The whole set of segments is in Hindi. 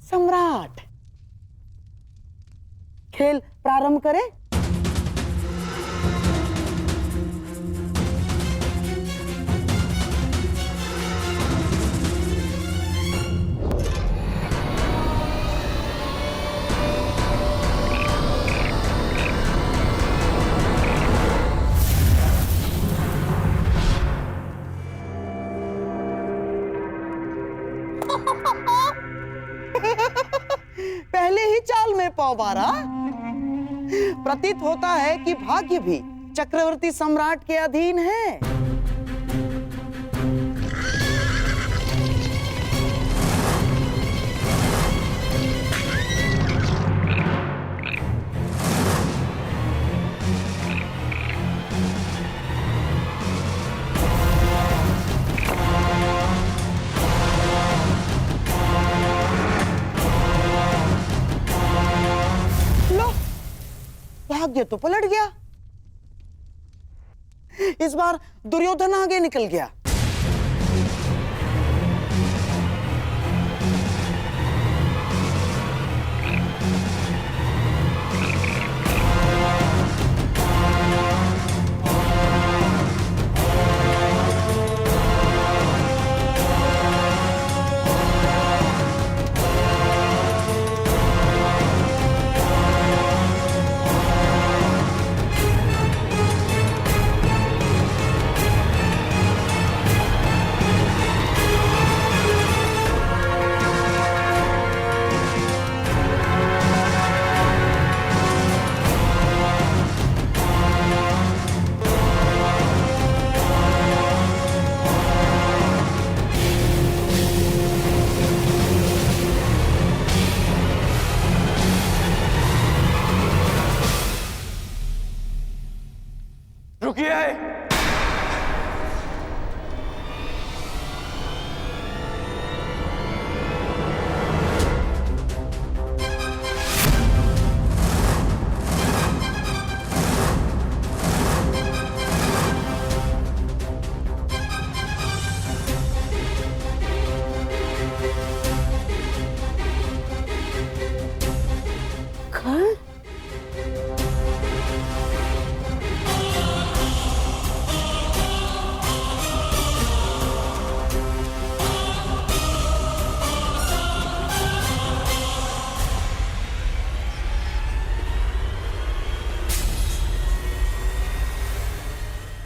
सम्राट, खेल प्रारंभ करें। पहले ही चाल में पाव मारा। प्रतीत होता है कि भाग्य भी चक्रवर्ती सम्राट के अधीन है। भाग्य तो पलट गया। इस बार दुर्योधन आगे निकल गया।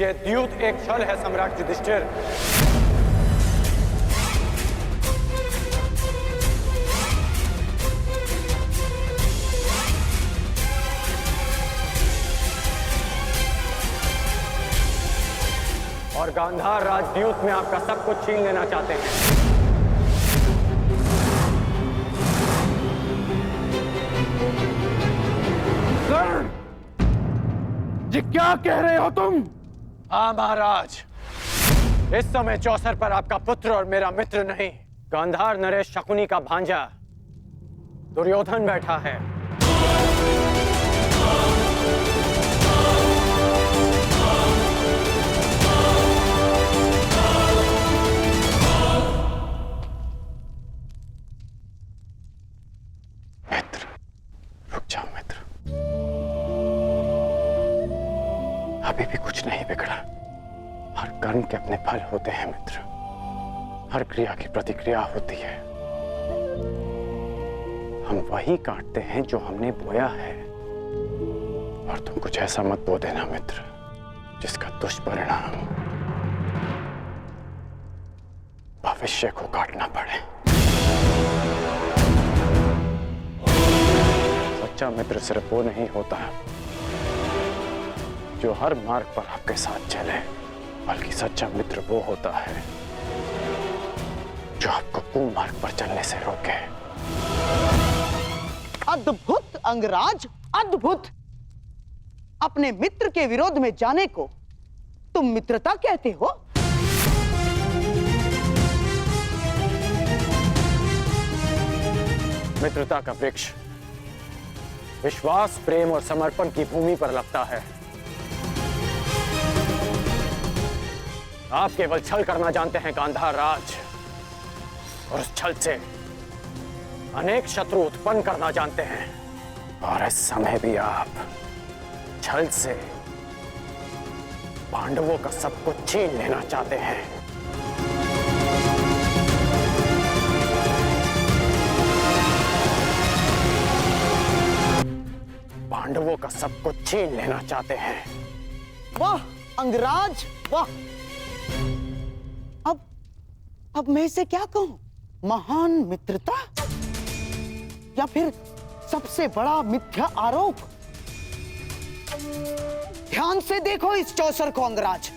यह द्यूत एक छल है सम्राट युधिष्ठिर। और गांधार राजद्यूत में आपका सब कुछ छीन लेना चाहते हैं। कर्ण, ये क्या कह रहे हो तुम? हाँ महाराज, इस समय चौसर पर आपका पुत्र और मेरा मित्र नहीं, गांधार नरेश शकुनी का भांजा दुर्योधन बैठा है। मित्र, रुक जाओ मित्र। अभी भी कुछ नहीं बिगड़ा। हर कर्म के अपने फल होते हैं मित्र। हर क्रिया की प्रतिक्रिया होती है। हम वही काटते हैं जो हमने बोया है। और तुम कुछ ऐसा मत बो देना मित्र जिसका दुष्परिणाम भविष्य को काटना पड़े। सच्चा मित्र सिर्फ वो नहीं होता जो हर मार्ग पर आपके साथ चले, बल्कि सच्चा मित्र वो होता है जो आपको कुमार्ग पर चलने से रोके। अद्भुत अंगराज, अद्भुत। अपने मित्र के विरोध में जाने को तुम मित्रता कहते हो? मित्रता का वृक्ष विश्वास, प्रेम और समर्पण की भूमि पर लगता है। आप केवल छल करना जानते हैं गांधार राज, और उस छल से अनेक शत्रु उत्पन्न करना जानते हैं, और इस समय भी आप छल से पांडवों का सब कुछ छीन लेना चाहते हैं। पांडवों का सब कुछ छीन लेना चाहते हैं। वाह अंगराज वाह। अब मैं इसे क्या कहूं? महान मित्रता या फिर सबसे बड़ा मिथ्या आरोप? ध्यान से देखो इस चौसर को अंगराज।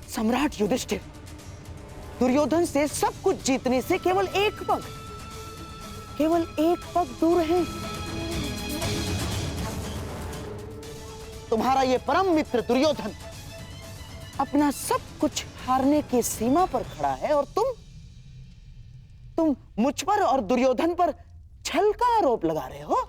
सम्राट युधिष्ठिर दुर्योधन से सब कुछ जीतने से केवल एक पग दूर है। तुम्हारा ये परम मित्र दुर्योधन अपना सब कुछ हारने की सीमा पर खड़ा है, और तुम मुझ पर और दुर्योधन पर छल का आरोप लगा रहे हो।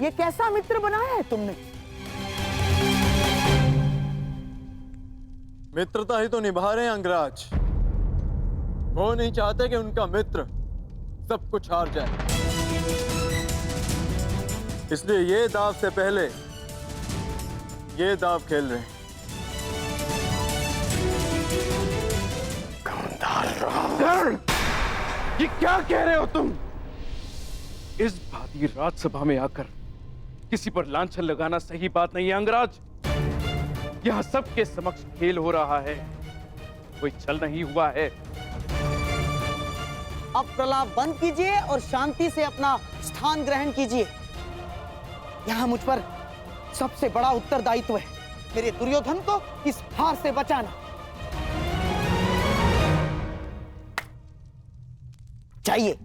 ये कैसा मित्र बनाया है तुमने? मित्रता ही तो निभा रहे हैं अंगराज। वो नहीं चाहते कि उनका मित्र सब कुछ हार जाए, इसलिए ये दाव से पहले ये दाव खेल रहे हैं। कर्ण, ये क्या कह रहे हो तुम? इस भांति राजसभा में आकर किसी पर लांछन लगाना सही बात नहीं है अंगराज। यहां सबके समक्ष खेल हो रहा है, कोई छल नहीं हुआ है। अब प्रलाप बंद कीजिए और शांति से अपना स्थान ग्रहण कीजिए। यहां मुझ पर सबसे बड़ा उत्तरदायित्व है, मेरे दुर्योधन को इस हार से बचाना। चाहिए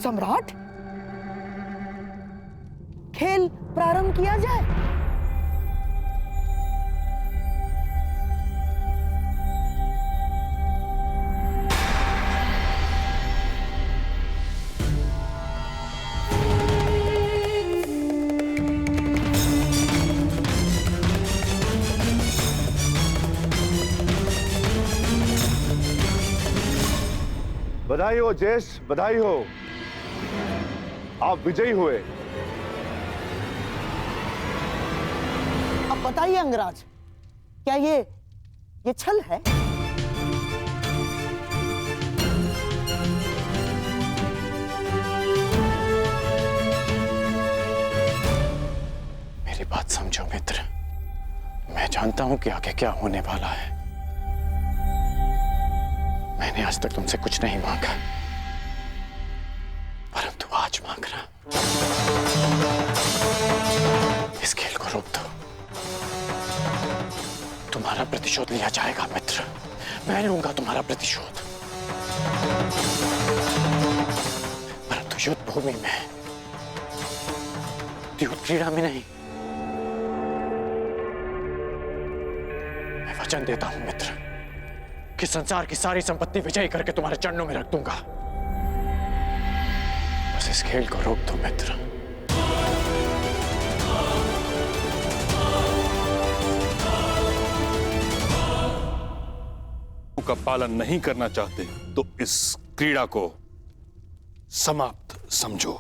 सम्राट, खेल प्रारंभ किया जाए। बधाई हो जयेश, बधाई हो, आप विजयी हुए। अब बताइए अंगराज, क्या ये छल है? मेरी बात समझो मित्र, मैं जानता हूं कि आगे क्या होने वाला है। मैंने आज तक तुमसे कुछ नहीं मांगा, परंतु आज मांग रहा। इस खेल को रोक दो, तुम्हारा प्रतिशोध लिया जाएगा मित्र। मैं लूंगा तुम्हारा प्रतिशोध, परंतु युद्ध भूमि में, युद्ध क्रीड़ा में नहीं। मैं वचन देता हूं मित्र कि संसार की सारी संपत्ति विजयी करके तुम्हारे चरणों में रख दूंगा। बस इस खेल को रोक दो मित्र। का पालन नहीं करना चाहते तो इस क्रीड़ा को समाप्त समझो।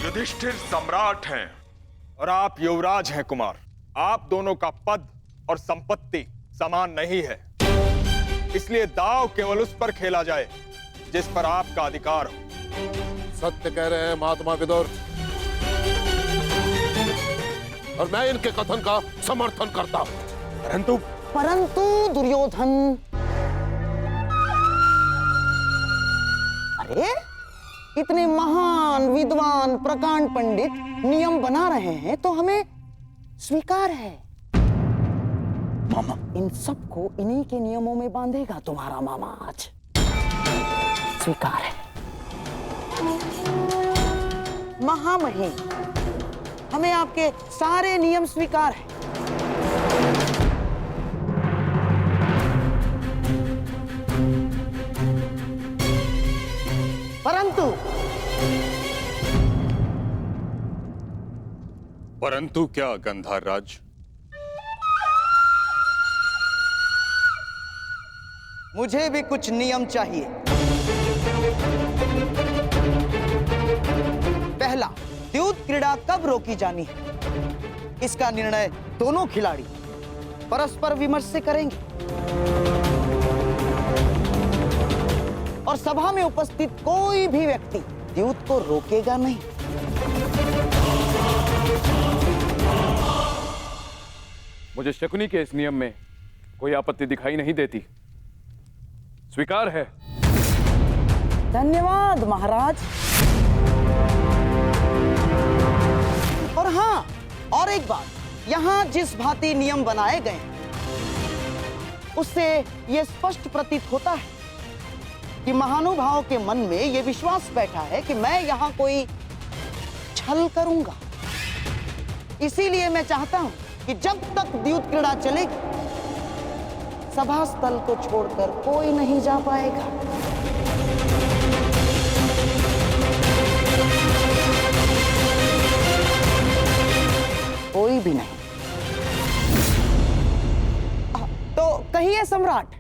युधिष्ठिर सम्राट हैं और आप युवराज हैं कुमार। आप दोनों का पद और संपत्ति समान नहीं है, इसलिए दांव केवल उस पर खेला जाए जिस पर आपका अधिकार हो। सत्य कह रहे हैं महात्मा विदुर, और मैं इनके कथन का समर्थन करता हूं। परंतु दुर्योधन, अरे इतने महान विद्वान प्रकांड पंडित नियम बना रहे हैं तो हमें स्वीकार है। मामा, इन सबको इन्हीं के नियमों में बांधेगा तुम्हारा मामा आज। स्वीकार है। महामहिम, हमें आपके सारे नियम स्वीकार है। परंतु क्या गंधार राज? मुझे भी कुछ नियम चाहिए। पहला, द्यूत क्रीड़ा कब रोकी जानी है, इसका निर्णय दोनों खिलाड़ी परस्पर विमर्श से करेंगे और सभा में उपस्थित कोई भी व्यक्ति द्यूत को रोकेगा नहीं। मुझे शकुनी के इस नियम में कोई आपत्ति दिखाई नहीं देती। स्वीकार है। धन्यवाद महाराज। और हाँ, और एक बात, यहाँ जिस भांति नियम बनाए गए उससे यह स्पष्ट प्रतीत होता है कि महानुभावों के मन में यह विश्वास बैठा है कि मैं यहाँ कोई छल करूंगा। इसीलिए मैं चाहता हूं कि जब तक द्यूत क्रीड़ा चलेगी, सभा स्थल को छोड़कर कोई नहीं जा पाएगा। कोई भी नहीं। तो कहिए सम्राट,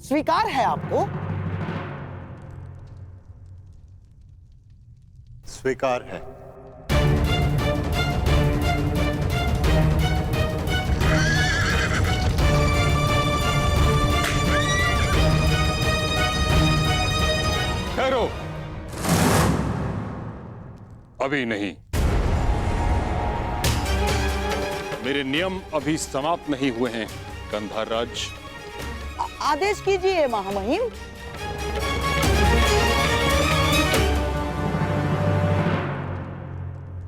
स्वीकार है आपको? स्वीकार है। ठहरो, अभी नहीं। मेरे नियम अभी समाप्त नहीं हुए हैं गंधार राज। आदेश कीजिए महामहिम।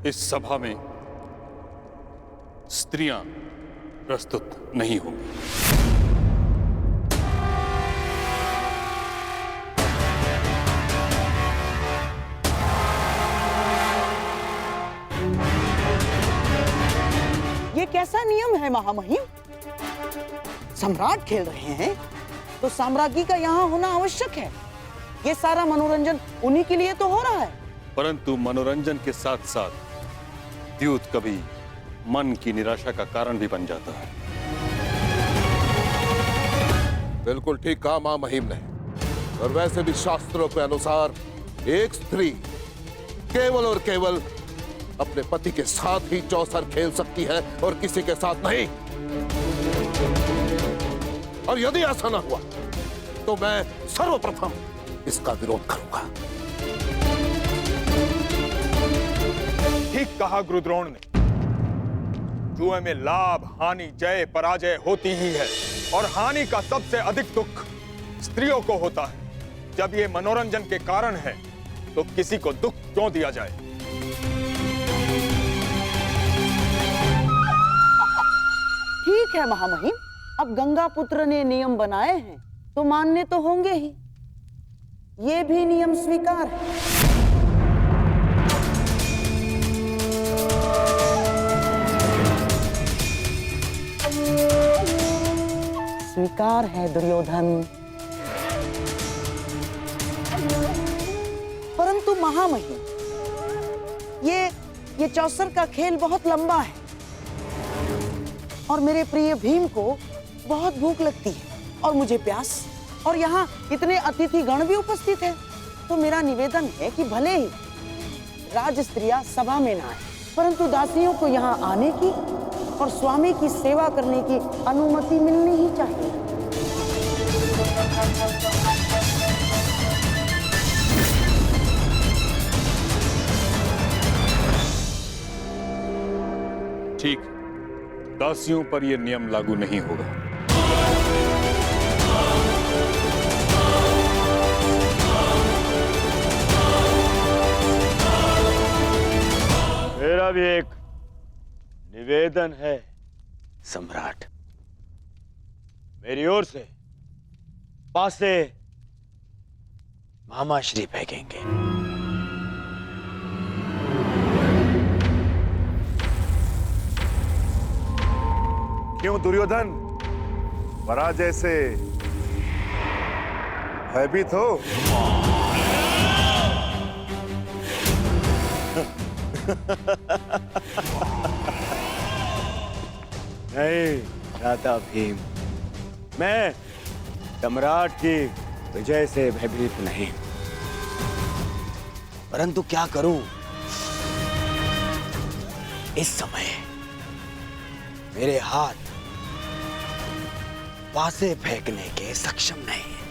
इस सभा में स्त्रियां प्रस्तुत नहीं होंगी। ये कैसा नियम है महामहिम? सम्राट खेल रहे हैं तो साम्राज्ञी का यहाँ होना आवश्यक है। ये सारा मनोरंजन उन्हीं के लिए तो हो रहा है। परंतु मनोरंजन के साथ साथ द्यूत कभी मन की निराशा का कारण भी बन जाता है। बिल्कुल ठीक कहा मां महिम ने। और वैसे भी शास्त्रों के अनुसार एक स्त्री केवल और केवल अपने पति के साथ ही चौसर खेल सकती है और किसी के साथ नहीं। और यदि ऐसा ना हुआ तो मैं सर्वप्रथम इसका विरोध करूंगा। ठीक कहा गुरुद्रोण ने। जुए में लाभ, हानि, जय, पराजय होती ही है और हानि का सबसे अधिक दुख स्त्रियों को होता है। जब ये मनोरंजन के कारण है तो किसी को दुख क्यों दिया जाए? ठीक है महामहिम, अब गंगा पुत्र ने नियम बनाए हैं तो मानने तो होंगे ही। ये भी नियम स्वीकार है। स्वीकार है दुर्योधन। परंतु महामहिम, ये चौसर का खेल बहुत लंबा है और मेरे प्रिय भीम को बहुत भूख लगती है और मुझे प्यास, और यहाँ इतने अतिथि गण भी उपस्थित हैं। तो मेरा निवेदन है कि भले ही राज स्त्रियां सभा में ना आए, परंतु दासियों को यहाँ आने की और स्वामी की सेवा करने की अनुमति मिलनी ही चाहिए। ठीक, दासियों पर यह नियम लागू नहीं होगा। मेरा भी एक निवेदन है सम्राट। मेरी ओर से पासे मामाश्री फेंकेंगे। क्यों दुर्योधन, पराजय से भयभीत हो? नहीं भ्राता भीम, मैं सम्राट की विजय से भयभीत नहीं, परंतु क्या करूं, इस समय मेरे हाथ पासे फेंकने के सक्षम नहीं है।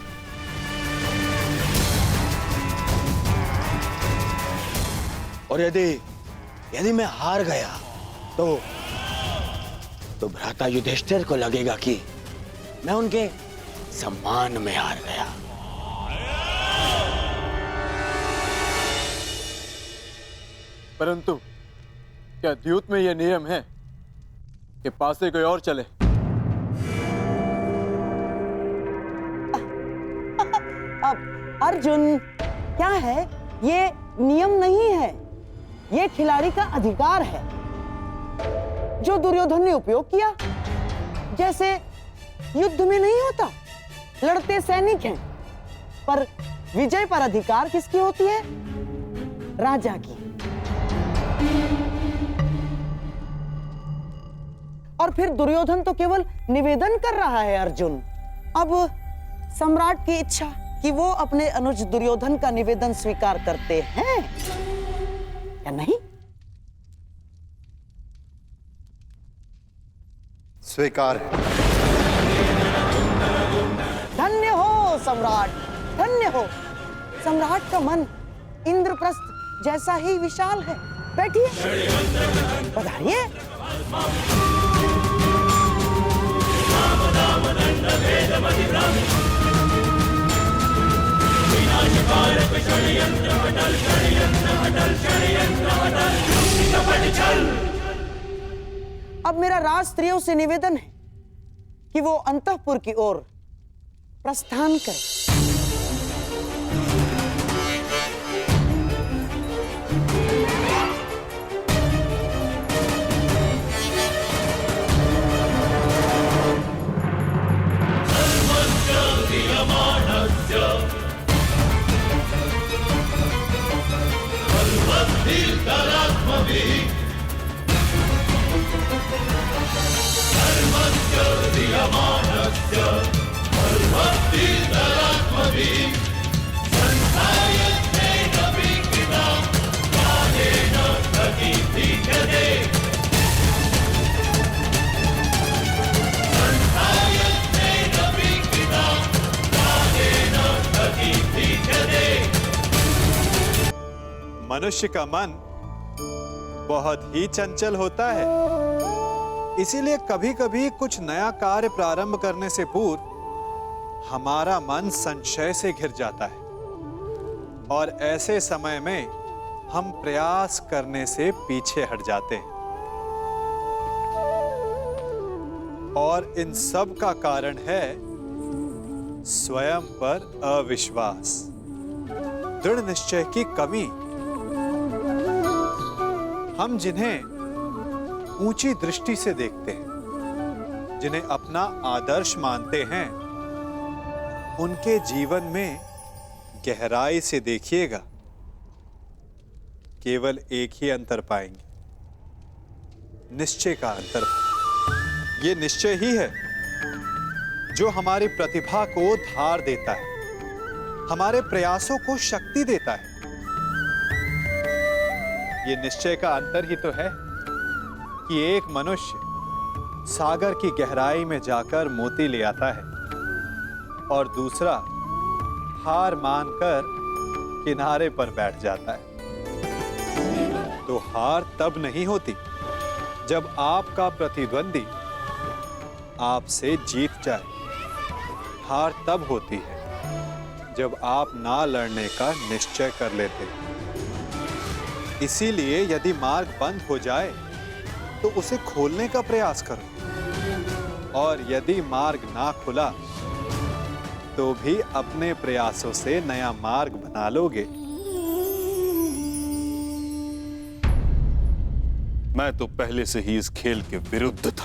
और यदि मैं हार गया तो भ्राता युधिष्ठिर को लगेगा कि मैं उनके सम्मान में हार गया। परंतु क्या द्यूत में यह नियम है कि पासे कोई और चले? अब अर्जुन, क्या है, ये नियम नहीं है, ये खिलाड़ी का अधिकार है जो दुर्योधन ने उपयोग किया। जैसे युद्ध में नहीं होता, लड़ते सैनिक हैं, पर विजय पर अधिकार किसकी होती है? राजा की। और फिर दुर्योधन तो केवल निवेदन कर रहा है अर्जुन। अब सम्राट की इच्छा कि वो अपने अनुज दुर्योधन का निवेदन स्वीकार करते हैं या नहीं? स्वीकार है। धन्य हो सम्राट, धन्य हो। सम्राट का मन इंद्रप्रस्थ जैसा ही विशाल है। बैठिए, पधारिए। अब मेरा राज स्त्रियों से निवेदन है कि वो अंतःपुर की ओर प्रस्थान करें। मनुष्य का मन बहुत ही चंचल होता है, इसीलिए कभी-कभी कुछ नया कार्य प्रारंभ करने से पूर्व हमारा मन संशय से घिर जाता है और ऐसे समय में हम प्रयास करने से पीछे हट जाते हैं। और इन सब का कारण है स्वयं पर अविश्वास, दृढ़ निश्चय की कमी। हम जिन्हें ऊंची दृष्टि से देखते हैं, जिन्हें अपना आदर्श मानते हैं, उनके जीवन में गहराई से देखिएगा, केवल एक ही अंतर पाएंगे, निश्चय का अंतर। ये निश्चय ही है जो हमारी प्रतिभा को धार देता है, हमारे प्रयासों को शक्ति देता है। ये निश्चय का अंतर ही तो है कि एक मनुष्य सागर की गहराई में जाकर मोती ले आता है और दूसरा हार मानकर किनारे पर बैठ जाता है। तो हार तब नहीं होती जब आपका प्रतिद्वंदी आपसे जीत जाए। हार तब होती है जब आप ना लड़ने का निश्चय कर लेते हैं। इसीलिए यदि मार्ग बंद हो जाए तो उसे खोलने का प्रयास करो, और यदि मार्ग ना खुला तो भी अपने प्रयासों से नया मार्ग बना लोगे। मैं तो पहले से ही इस खेल के विरुद्ध था।